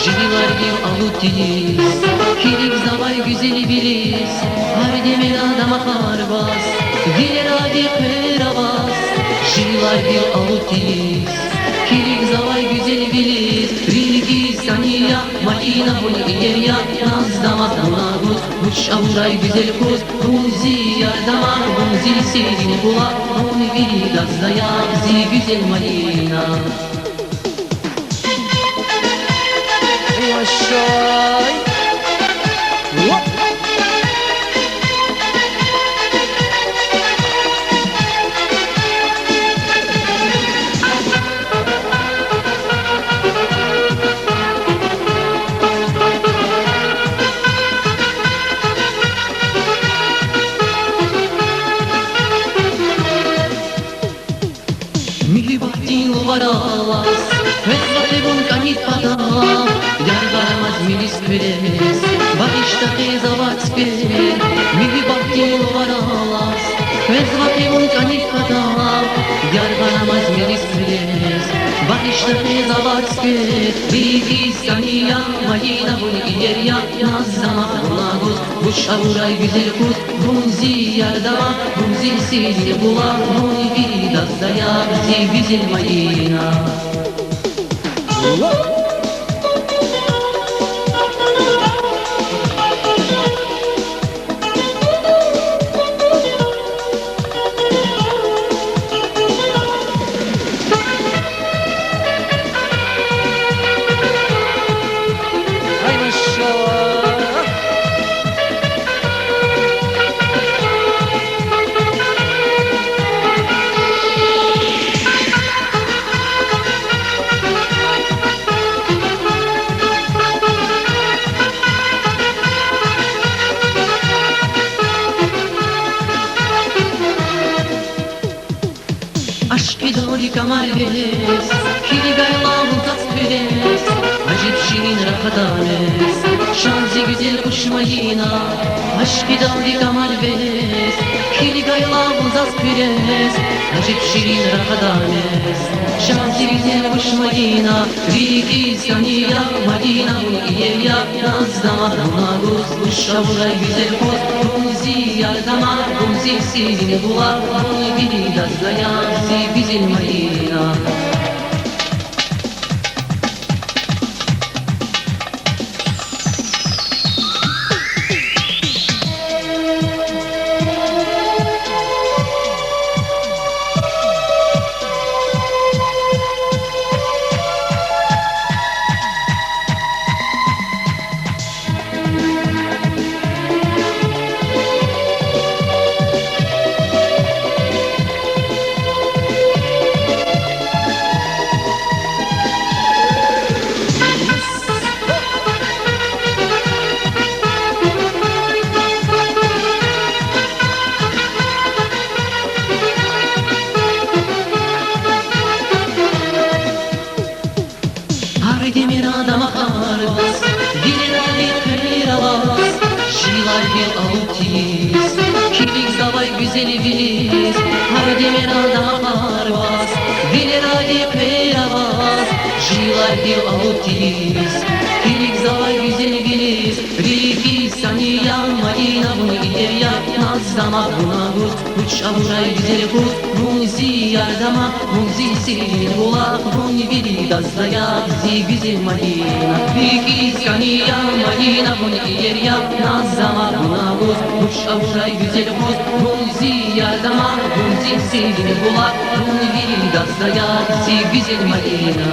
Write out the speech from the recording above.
Żywilar bir avutis, kilik zavay güzeli bilis, hardemel adama harbas, dileradi peravas. Żywilar bir avutis, kilik zavay güzeli bilis, rilgi saniya, makina hul ilerya, naz damat munagus, uç avuray güzel kuz, bunzi yardama, bunzi sevgini bula, bunu biri gazdaya, zi güzel malina. Aşağı. Hop. Милибахтин варалас, везлатебун канит падам, яргарамаз милис перес, баришта хезават спер. Милибахтин варалас, везлатебун канит падам, яргарамаз милис перес, баришта хезават спер. Риги сания, малина бун иеря, наззама ханагуз, буш авурай güzel kuz, bunzi yardama, bunzi seni bula, bunu bir dazdaya, zi güzel malina. Hay maşallah. Aşk idoli kamal veres, kili gaylavu tat veres, acip şirin rahadanes, şanzi güzel kuşmayina. Aşk idoli kamal veres, kili gaylavu tat veres, acip şirin rahadanes, şanzi güzel kuşmayina. Rigi saniya, madina bu iyeya, nazdama naguz, uşavuray güzel kuz, bunzi yardama, bunzi seni bula, bunu biri dazdaya, zi güzel malina. Demir adama harbas, dilerali peravas, şilar bir avutis, kilik zavay güzeli bilis. Demir adama harbas, dilerali peravas, şilar bir avutis, kilik zavay güzeli bilis. Rigi saniya, malina bunu ilerya, nazdama bunaguz, uç avuray güzel kuz, bunzi yardama, bunzi seni bula, bunu biri gazdaya, zi güzel malina. Rigi saniya, malina bunu ilerya, nazdama bunaguz, uç avuray güzel kuz, bunzi yardama, bunzi seni bula, bunu biri gazdaya, zi güzel malina.